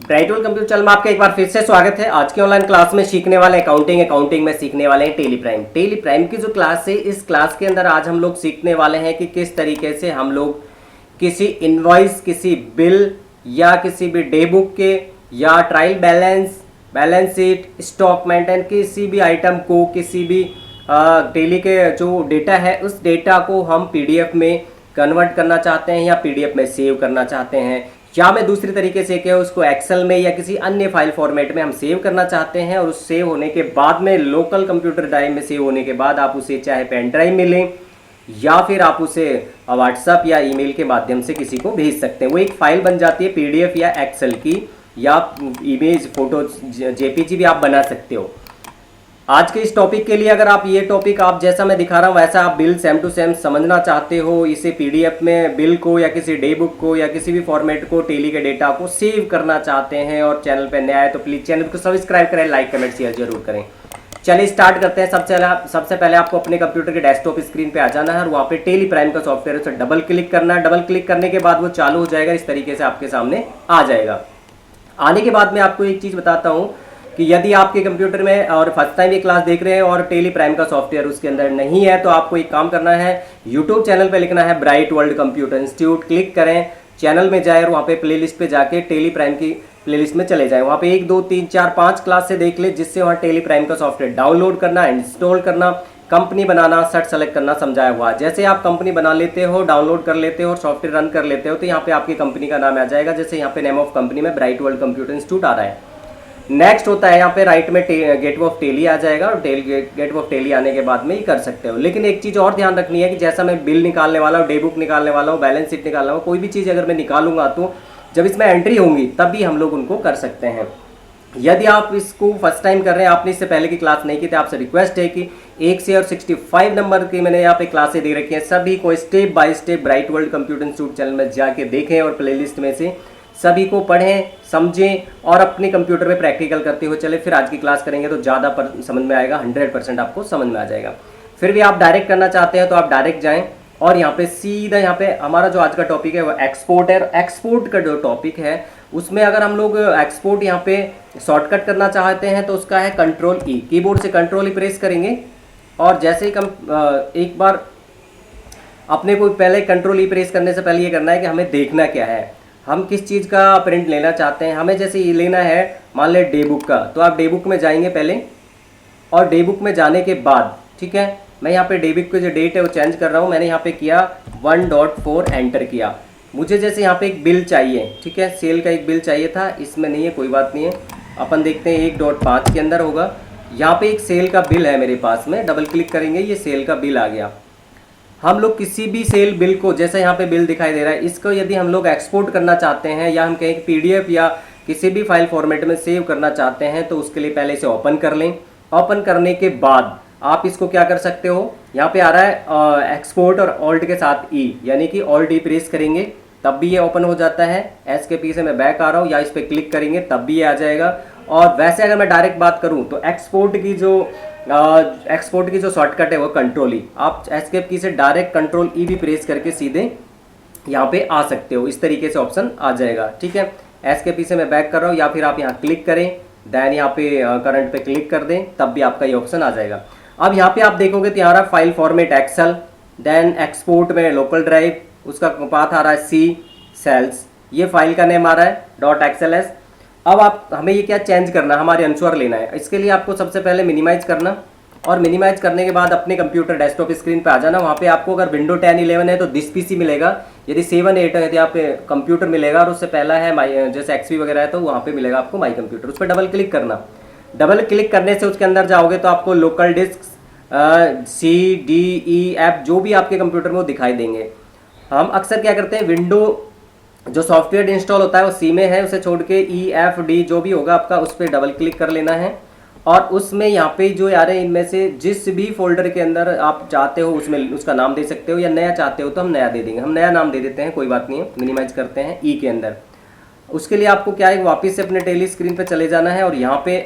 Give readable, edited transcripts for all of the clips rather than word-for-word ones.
ब्राइटवेल computer channel में आपका एक बार फिर से स्वागत है। आज की ऑनलाइन क्लास में सीखने वाले अकाउंटिंग में सीखने वाले हैं टेली प्राइम की जो क्लास है। इस क्लास के अंदर आज हम लोग सीखने वाले हैं कि किस तरीके से हम लोग किसी इनवॉइस, किसी बिल या किसी भी डे बुक के या trial balance sheet, stock maintain, किसी भी आइटम को, किसी भी डेली के जो डेटा है उस डेटा को हम पीडीएफ में कन्वर्ट करना चाहते हैं या पीडीएफ में सेव करना चाहते हैं, या मैं दूसरी तरीके से कहें उसको एक्सेल में या किसी अन्य फाइल फॉर्मेट में हम सेव करना चाहते हैं। और उस सेव होने के बाद में लोकल कंप्यूटर ड्राइव में सेव होने के बाद आप उसे चाहे पेन ड्राइव में लें या फिर आप उसे व्हाट्सएप या ईमेल के माध्यम से किसी को भेज सकते हैं। वो एक फाइल बन जाती है पीडीएफ या एक्सेल की, या इमेज, फोटो, जेपीजी भी आप बना सकते हो। आज के इस टॉपिक के लिए अगर आप ये टॉपिक आप जैसा मैं दिखा रहा हूँ वैसा आप बिल सेम टू सेम समझना चाहते हो, इसे पीडीएफ में बिल को या किसी डे बुक को या किसी भी फॉर्मेट को, टेली के डेटा को सेव करना चाहते हैं और चैनल पे नया है तो प्लीज़ चैनल को सब्सक्राइब करें, लाइक कमेंट शेयर जरूर करें। चलिए स्टार्ट करते हैं। सबसे पहले आपको अपने कंप्यूटर के डेस्कटॉप स्क्रीन पे आ जाना है और वहाँ पे टेली प्राइम का सॉफ्टवेयर है, उसे डबल क्लिक करना है। डबल क्लिक करने के बाद वो चालू हो जाएगा, इस तरीके से आपके सामने आ जाएगा। आने के बाद मैं आपको एक चीज़ बताता हूँ कि यदि आपके कंप्यूटर में और फर्स्ट टाइम ये क्लास देख रहे हैं और टेली प्राइम का सॉफ्टवेयर उसके अंदर नहीं है तो आपको एक काम करना है, यूट्यूब चैनल पे लिखना है bright world computer institute, click करें, चैनल में जाए और वहाँ पे प्लेलिस्ट पे जाके टेली प्राइम की प्लेलिस्ट में चले जाएं। वहाँ पे 1 2 3 4 5 क्लास से देख ले, जिससे वहाँ टेली प्राइम का सॉफ्टवेयर डाउनलोड करना, इंस्टॉल करना, कंपनी बनाना, सर्च सेलेक्ट करना समझाया हुआ। जैसे आप कंपनी बना लेते हो, डाउनलोड कर लेते हो और सॉफ्टवेयर रन कर लेते हो तो यहाँ पे आपकी कंपनी का नाम आ जाएगा। जैसे यहाँ पे नेम ऑफ कंपनी में ब्राइट वर्ल्ड कंप्यूटर इंस्टीट्यूट आ रहा है। नेक्स्ट होता है यहाँ पे राइट में गेट ऑफ टेली आ जाएगा और गेट ऑफ टेली आने के बाद में ही कर सकते हो। लेकिन एक चीज़ और ध्यान रखनी है कि जैसा मैं बिल निकालने वाला हूँ, डे बुक निकालने वाला हूँ, बैलेंस शीट निकालना हूँ, कोई भी चीज़ अगर मैं निकालूंगा तो जब इसमें एंट्री होंगी तभी हम लोग उनको कर सकते हैं। यदि आप इसको फर्स्ट टाइम कर रहे हैं, आपने इससे पहले की क्लास नहीं की थी, आपसे रिक्वेस्ट है कि 1 से और 65 नंबर की मैंने यहाँ पे क्लासें दे रखी हैं, सभी को step by step bright world computer institute channel में जाके देखें और प्लेलिस्ट में से सभी को पढ़ें, समझें और अपने कंप्यूटर में प्रैक्टिकल करते हुए चले। फिर आज की क्लास करेंगे तो ज़्यादा समझ में आएगा, 100% आपको समझ में आ जाएगा। फिर भी आप डायरेक्ट करना चाहते हैं तो आप डायरेक्ट जाएं और यहाँ पे सीधा यहाँ पे हमारा जो आज का टॉपिक है वो एक्सपोर्ट है। एक्सपोर्ट का जो टॉपिक है उसमें अगर हम लोग एक्सपोर्ट यहाँ पे शॉर्टकट करना चाहते हैं तो उसका है कंट्रोल ई। कीबोर्ड से कंट्रोल ई प्रेस करेंगे और जैसे ही एक बार अपने को पहले कंट्रोल ई प्रेस करने से पहले ये करना है कि हमें देखना क्या है, हम किस चीज़ का प्रिंट लेना चाहते हैं। हमें जैसे ये लेना है मान ले डे बुक का, तो आप डे बुक में जाएंगे पहले और डे बुक में जाने के बाद, ठीक है, मैं यहाँ पे डे बुक की जो डेट है वो चेंज कर रहा हूँ। मैंने यहाँ पे किया 1.4 एंटर किया। मुझे जैसे यहाँ पे एक बिल चाहिए, ठीक है, सेल का एक बिल चाहिए था, इसमें नहीं है, कोई बात नहीं है, अपन देखते हैं 1.5 के अंदर होगा। यहाँ पे एक सेल का बिल है मेरे पास में, डबल क्लिक करेंगे, ये सेल का बिल आ गया। हम लोग किसी भी सेल बिल को, जैसे यहाँ पे बिल दिखाई दे रहा है, इसको यदि हम लोग एक्सपोर्ट करना चाहते हैं या हम कहें कि पीडीएफ या किसी भी फाइल फॉर्मेट में सेव करना चाहते हैं तो उसके लिए पहले इसे ओपन कर लें। ओपन करने के बाद आप इसको क्या कर सकते हो, यहाँ पे आ रहा है एक्सपोर्ट और ऑल्ट के साथ ई, यानी कि ऑल्ट ई प्रेस करेंगे तब भी ये ओपन हो जाता है। एस के पी से मैं बैक आ रहा हूँ या इस पर क्लिक करेंगे तब भी ये आ जाएगा। और वैसे अगर मैं डायरेक्ट बात करूँ तो एक्सपोर्ट की जो शॉर्टकट है वो कंट्रोल ई, आप एस्केप की से डायरेक्ट कंट्रोल ई भी प्रेस करके सीधे यहाँ पे आ सकते हो, इस तरीके से ऑप्शन आ जाएगा, ठीक है। एस्केप से मैं बैक कर रहा हूँ या फिर आप यहाँ क्लिक करें, देन यहाँ पे करंट पे क्लिक कर दें तब भी आपका ये ऑप्शन आ जाएगा। अब यहाँ पे आप देखोगे तो यहाँ रहा file format Excel, then export में लोकल ड्राइव, उसका पाथ आ रहा है सी सेल्स, ये फाइल का नेम आ रहा है .xls। अब आप हमें ये क्या चेंज करना, हमारे अनुसार लेना है। इसके लिए आपको सबसे पहले मिनिमाइज करना और मिनिमाइज करने के बाद अपने कंप्यूटर डेस्कटॉप स्क्रीन पे आ जाना। वहाँ पे आपको अगर विंडो 10 11 है तो दिस पीसी मिलेगा, यदि 7 8 है यदि आप कंप्यूटर मिलेगा और उससे पहला है माई, जैसे एक्सपी वगैरह है तो वहाँ पे मिलेगा आपको माई कंप्यूटर, उस पर डबल क्लिक करना। डबल क्लिक करने से उसके अंदर जाओगे तो आपको लोकल डिस्क CDE जो भी आपके कंप्यूटर में वो दिखाई देंगे। हम अक्सर क्या करते हैं, विंडो जो सॉफ्टवेयर इंस्टॉल होता है वो सी में है, उसे छोड़ के EFD जो भी होगा आपका उस पर डबल क्लिक कर लेना है और उसमें यहाँ पे जो आ रहे हैं इनमें से जिस भी फोल्डर के अंदर आप चाहते हो उसमें उसका नाम दे सकते हो, या नया चाहते हो तो हम नया दे देंगे। हम नया नाम दे देते हैं, कोई बात नहीं है, मिनिमाइज करते हैं ई के अंदर। उसके लिए आपको क्या है, वापस से अपने टेली स्क्रीन पर चले जाना है और यहाँ पे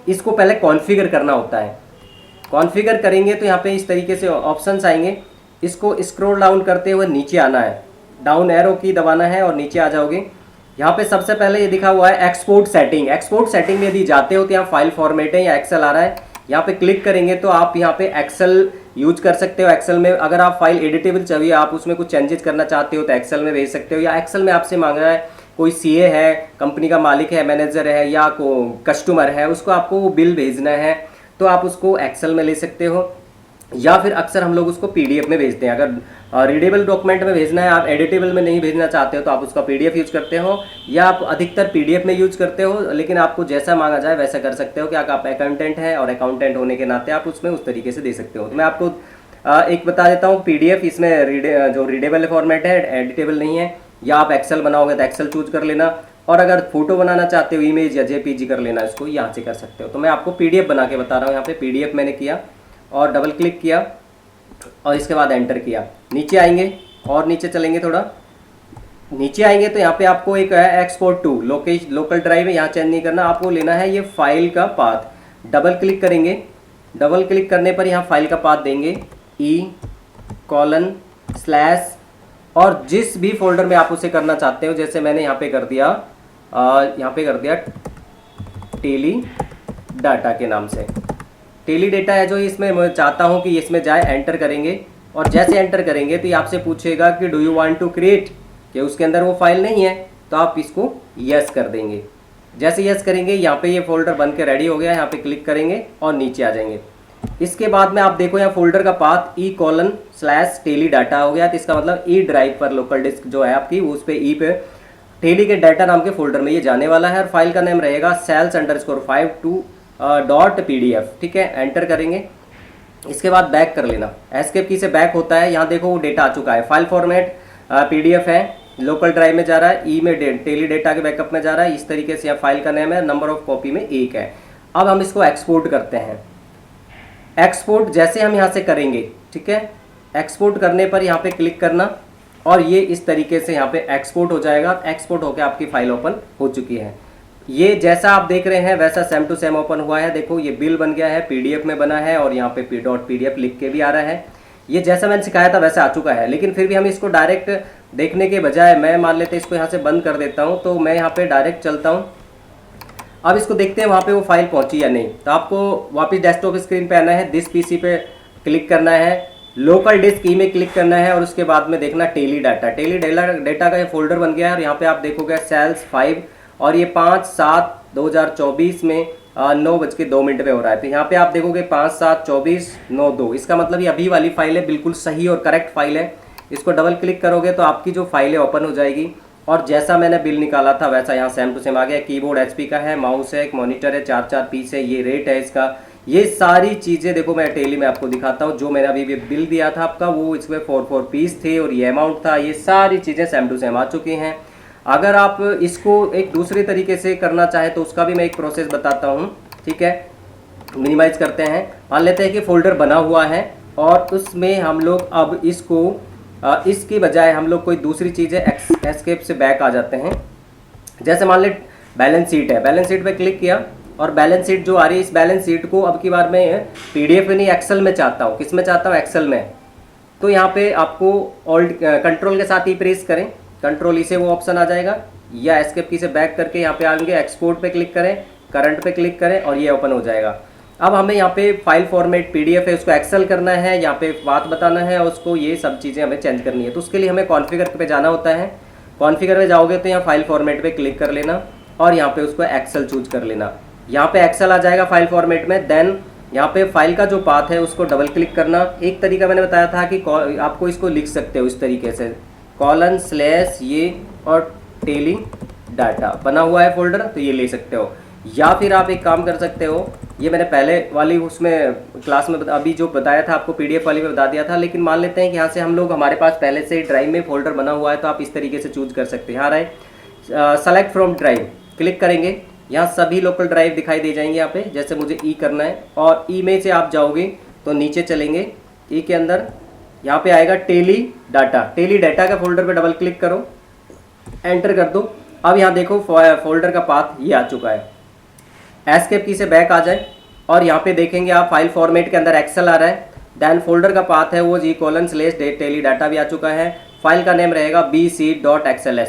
इसको पहले कॉन्फ़िगर करना होता है। कॉन्फ़िगर करेंगे तो यहाँ पे इस तरीके से ऑप्शंस आएंगे, इसको स्क्रॉल डाउन करते हुए नीचे आना है, डाउन एरो की दबाना है और नीचे आ जाओगे। यहाँ पे सबसे पहले ये दिखा हुआ है एक्सपोर्ट सेटिंग। एक्सपोर्ट सेटिंग में यदि जाते हो तो यहाँ फाइल फॉर्मेट है या एक्सेल आ रहा है, यहाँ पे क्लिक करेंगे तो आप यहाँ पे एक्सेल यूज कर सकते हो। एक्सेल में अगर आप फाइल एडिटेबल चाहिए, आप उसमें कुछ चेंजेस करना चाहते हो तो एक्सेल में भेज सकते हो, या एक्सेल में आपसे मांग रहा है कोई सीए है, कंपनी का मालिक है, मैनेजर है या कस्टमर है, उसको आपको वो बिल भेजना है तो आप उसको एक्सेल में ले सकते हो, या फिर अक्सर हम लोग उसको पीडीएफ में भेजते हैं। अगर रीडेबल डॉक्यूमेंट में भेजना है, आप एडिटेबल में नहीं भेजना चाहते हो तो आप उसका पीडीएफ यूज करते हो, या आप अधिकतर पीडीएफ में यूज करते हो, लेकिन आपको जैसा मांगा जाए वैसा कर सकते हो कि आप अकाउंटेंट हैं और अकाउंटेंट होने के नाते आप उसमें उस तरीके से दे सकते हो। तो मैं आपको एक बता देता हूँ, पीडीएफ इसमें जो रीडेबल फॉर्मेट है, एडिटेबल नहीं है, या आप एक्सेल बनाओगे तो एक्सेल चूज कर लेना, और अगर फोटो बनाना चाहते हो इमेज या जेपीजी कर लेना, इसको यहाँ से कर सकते हो। तो मैं आपको पीडीएफ बना के बता रहा हूँ। यहाँ पे पीडीएफ मैंने किया और डबल क्लिक किया और इसके बाद एंटर किया। नीचे आएंगे और नीचे चलेंगे, थोड़ा नीचे आएंगे तो यहाँ पे आपको एक है एक्सपोर्ट टू लोकल ड्राइव है, यहाँ चेंज नहीं करना, आपको लेना है ये फाइल का पाथ। डबल क्लिक करेंगे, डबल क्लिक करने पर यहाँ फाइल का पाथ देंगे E:/ और जिस भी फोल्डर में आप उसे करना चाहते हो, जैसे मैंने यहाँ पे कर दिया टेली डाटा के नाम से। टेली डाटा है जो इसमें मैं चाहता हूँ कि इसमें जाए, एंटर करेंगे और जैसे एंटर करेंगे तो ये आपसे पूछेगा कि do you want to create, कि उसके अंदर वो फाइल नहीं है, तो आप इसको यस कर देंगे। जैसे यस करेंगे यहाँ पे ये फोल्डर बन के रेडी हो गया, यहाँ पे क्लिक करेंगे और नीचे आ जाएंगे। इसके बाद में आप देखो यहाँ फोल्डर का पाथ E:/ टेली डाटा हो गया, तो इसका मतलब ई ड्राइव पर लोकल डिस्क जो है आपकी उस पे ई पे टेली के डाटा नाम के फोल्डर में ये जाने वाला है, और फाइल का नाम रहेगा sales_52.pdf। ठीक है, एंटर करेंगे। इसके बाद बैक कर लेना, एस्केप की से बैक होता है। यहाँ देखो वो डेटा आ चुका है, फाइल फॉर्मेट पीडीएफ है, लोकल ड्राइव में जा रहा है, ई में टेली डेटा के बैकअप में जा रहा है। इस तरीके से यहाँ फाइल का नेम है, नंबर ऑफ कॉपी में 1 है। अब हम इसको एक्सपोर्ट करते हैं। एक्सपोर्ट जैसे हम यहाँ से करेंगे, ठीक है, एक्सपोर्ट करने पर यहाँ पे क्लिक करना और ये इस तरीके से यहाँ पे एक्सपोर्ट हो जाएगा। एक्सपोर्ट होकर आपकी फाइल ओपन हो चुकी है। ये जैसा आप देख रहे हैं वैसा सेम टू सेम ओपन हुआ है। देखो ये बिल बन गया है, पीडीएफ में बना है और यहाँ पे .pdf लिख के भी आ रहा है। ये जैसा मैंने सिखाया था वैसा आ चुका है, लेकिन फिर भी हम इसको डायरेक्ट देखने के बजाय मैं मान लेते इसको यहाँ से बंद कर देता हूँ। तो मैं यहाँ पे डायरेक्ट चलता हूँ, अब इसको देखते हैं वहाँ पे वो फाइल पहुँची या नहीं। तो आपको वापस डेस्कटॉप स्क्रीन पे आना है, दिस पीसी पे क्लिक करना है, लोकल डिस्क ई में क्लिक करना है और उसके बाद में देखना टेली डाटा। टेली डाटा का ये फोल्डर बन गया है और यहाँ पे आप देखोगे सेल्स 5 और ये 5/7/2024 में 9:02 पे हो रहा है। तो यहाँ पे आप देखोगे 5/7/24/9/2, इसका मतलब ये अभी वाली फाइल है, बिल्कुल सही और करेक्ट फाइल है। इसको डबल क्लिक करोगे तो आपकी जो फाइल है ओपन हो जाएगी और जैसा मैंने बिल निकाला था वैसा यहाँ सेम टू सेम आ गया। कीबोर्ड HP का है, माउस है, एक मॉनिटर है, 4 पीस है, ये रेट है इसका, ये सारी चीज़ें देखो मैं टेली में आपको दिखाता हूँ। जो मैंने अभी भी बिल दिया था आपका वो इसमें 4 पीस थे और ये अमाउंट था। ये सारी चीज़ें सेम टू सेम आ चुकी हैं। अगर आप इसको एक दूसरे तरीके से करना चाहें तो उसका भी मैं एक प्रोसेस बताता हूँ। ठीक है, मिनिमाइज करते हैं। मान लेते हैं कि फोल्डर बना हुआ है और उसमें हम लोग अब इसको इसकी बजाय हम लोग कोई दूसरी चीज़ है, एस्केप से बैक आ जाते हैं। जैसे मान ले बैलेंस शीट है, बैलेंस शीट पे क्लिक किया और बैलेंस शीट जो आ रही है, इस बैलेंस शीट को अब की बार मैं पीडीएफ में नहीं एक्सेल में चाहता हूँ। किस में चाहता हूँ? एक्सेल में। तो यहाँ पे आपको ऑल्ट कंट्रोल के साथ ही प्रेस करें, कंट्रोल ई से वो ऑप्शन आ जाएगा, या एस्केप की से बैक करके यहाँ पे आएंगे, एक्सपोर्ट पे क्लिक करें, करंट पे क्लिक करें और ये ओपन हो जाएगा। अब हमें यहाँ पे फाइल फॉर्मेट पीडीएफ है, उसको एक्सेल करना है, यहाँ पे बात बताना है उसको, ये सब चीज़ें हमें चेंज करनी है। तो उसके लिए हमें कॉन्फ़िगर पे जाना होता है। कॉन्फ़िगर में जाओगे तो यहाँ फाइल फॉर्मेट पे क्लिक कर लेना और यहाँ पे उसको एक्सेल चूज कर लेना। यहाँ पे एक्सेल आ जाएगा फाइल फॉर्मेट में। देन यहाँ पे फाइल का जो पाथ है उसको डबल क्लिक करना। एक तरीका मैंने बताया था कि आपको इसको लिख सकते हो इस तरीके से, :/ ये और टेली डाटा बना हुआ है फोल्डर, तो ये ले सकते हो। या फिर आप एक काम कर सकते हो, ये मैंने पहले वाली उसमें क्लास में अभी जो बताया था आपको पीडीएफ वाली में बता दिया था, लेकिन मान लेते हैं कि यहाँ से हम लोग हमारे पास पहले से ड्राइव में फोल्डर बना हुआ है, तो आप इस तरीके से चूज कर सकते हैं। यहाँ रहे सेलेक्ट फ्रॉम ड्राइव, क्लिक करेंगे, यहाँ सभी लोकल ड्राइव दिखाई दे जाएंगे यहाँ पे। जैसे मुझे ई करना है और ई में से आप जाओगे तो नीचे चलेंगे, ई के अंदर यहाँ पे आएगा टेली डाटा। टेली डाटा का फोल्डर पे डबल क्लिक करो, एंटर कर दो। अब यहाँ देखो फोल्डर का पाथ ये आ चुका है। एस्केप की से बैक आ जाए और यहाँ पे देखेंगे आप फाइल फॉर्मेट के अंदर एक्सेल आ रहा है। देन फोल्डर का पाथ है वो G:/टेली डाटा भी आ चुका है। फाइल का नेम रहेगा bc.xls।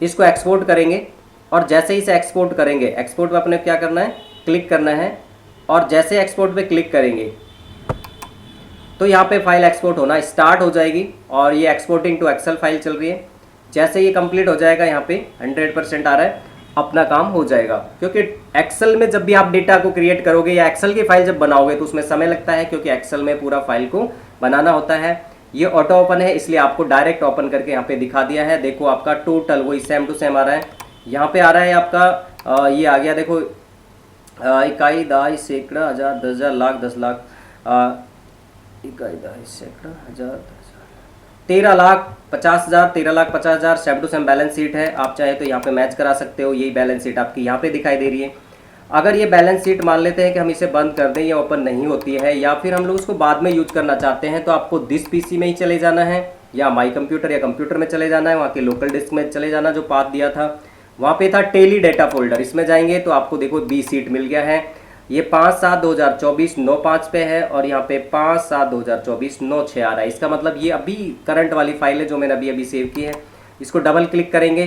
इसको एक्सपोर्ट करेंगे और जैसे ही इसे एक्सपोर्ट करेंगे, एक्सपोर्ट पे अपने क्या करना है, क्लिक करना है और जैसे एक्सपोर्ट पे क्लिक करेंगे तो यहाँ पे फाइल एक्सपोर्ट होना स्टार्ट हो जाएगी और ये एक्सपोर्टिंग टू एक्सेल फाइल चल रही है। जैसे ये कंप्लीट हो जाएगा, यहाँ पे 100% आ रहा है, अपना काम हो जाएगा। क्योंकि एक्सेल में जब भी आप डेटा को क्रिएट करोगे या एक्सेल की फाइल जब बनाओगे तो उसमें समय लगता है, क्योंकि एक्सेल में पूरा फाइल को बनाना होता है। ये ऑटो ओपन है इसलिए आपको डायरेक्ट ओपन करके यहाँ पे दिखा दिया है। देखो आपका टोटल वही सेम टू सेम आ रहा है, यहाँ पे आ रहा है आपका ये आ गया, देखो इकाई, दहाई, सैकड़ा, हजार, 10,000, लाख, 10 लाख, इकाई, दहाई, सैकड़ा, हजार, 13 lakh 50,000, 13 lakh 50,000 same to same balance sheet है। आप चाहे तो यहाँ पे मैच करा सकते हो, यही बैलेंस शीट आपकी यहाँ पे दिखाई दे रही है। अगर ये बैलेंस शीट मान लेते हैं कि हम इसे बंद कर दें, ये ओपन नहीं होती है या फिर हम लोग उसको बाद में यूज करना चाहते हैं, तो आपको दिस पीसी में ही चले जाना है या माई कंप्यूटर या कंप्यूटर में चले जाना है, वहाँ के लोकल डिस्क में चले जाना, जो पाथ दिया था वहाँ पे था टेली डेटा फोल्डर, इसमें जाएंगे तो आपको देखो बी सीट मिल गया है। ये 5/7/2024 9/5 पे है और यहाँ पे 5/7/2024 9/6 आ रहा है। इसका मतलब ये अभी करंट वाली फाइल है जो मैंने अभी अभी सेव की है। इसको डबल क्लिक करेंगे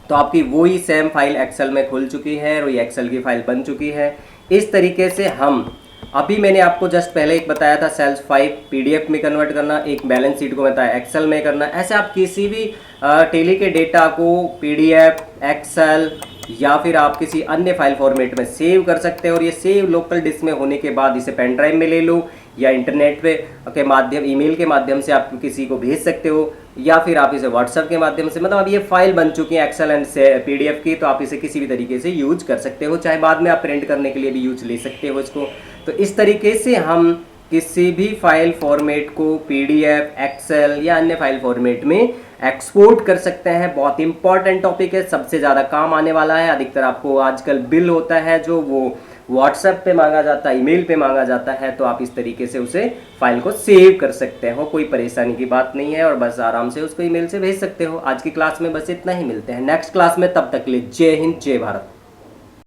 तो आपकी वही सेम फाइल एक्सेल में खुल चुकी है और ये एक्सेल की फाइल बन चुकी है। इस तरीके से हम अभी मैंने आपको जस्ट पहले एक बताया था सेल्स 5 पीडीएफ में कन्वर्ट करना, एक बैलेंस शीट को बताया एक्सेल में करना। ऐसे आप किसी भी टेली के डेटा को पीडीएफ, एक्सेल या फिर आप किसी अन्य फाइल फॉर्मेट में सेव कर सकते हो और ये सेव लोकल डिस्क में होने के बाद इसे पेन ड्राइव में ले लो या इंटरनेट पे के माध्यम, ईमेल के माध्यम से आप किसी को भेज सकते हो या फिर आप इसे व्हाट्सएप के माध्यम से, मतलब अब ये फाइल बन चुकी है एक्सेल एंड पीडीएफ की, तो आप इसे किसी भी तरीके से यूज कर सकते हो, चाहे बाद में आप प्रिंट करने के लिए भी यूज ले सकते हो इसको। तो इस तरीके से हम किसी भी फाइल फॉर्मेट को पीडीएफ, एक्सेल या अन्य फाइल फॉर्मेट में एक्सपोर्ट कर सकते हैं। बहुत इंपॉर्टेंट टॉपिक है, सबसे ज़्यादा काम आने वाला है। अधिकतर आपको आजकल बिल होता है जो वो व्हाट्सएप पे मांगा जाता है, ईमेल पे मांगा जाता है, तो आप इस तरीके से उसे फाइल को सेव कर सकते हो, कोई परेशानी की बात नहीं है और बस आराम से उसको ईमेल से भेज सकते हो। आज की क्लास में बस इतना ही, मिलते हैं नेक्स्ट क्लास में, तब तक के लिए जय हिंद, जय भारत।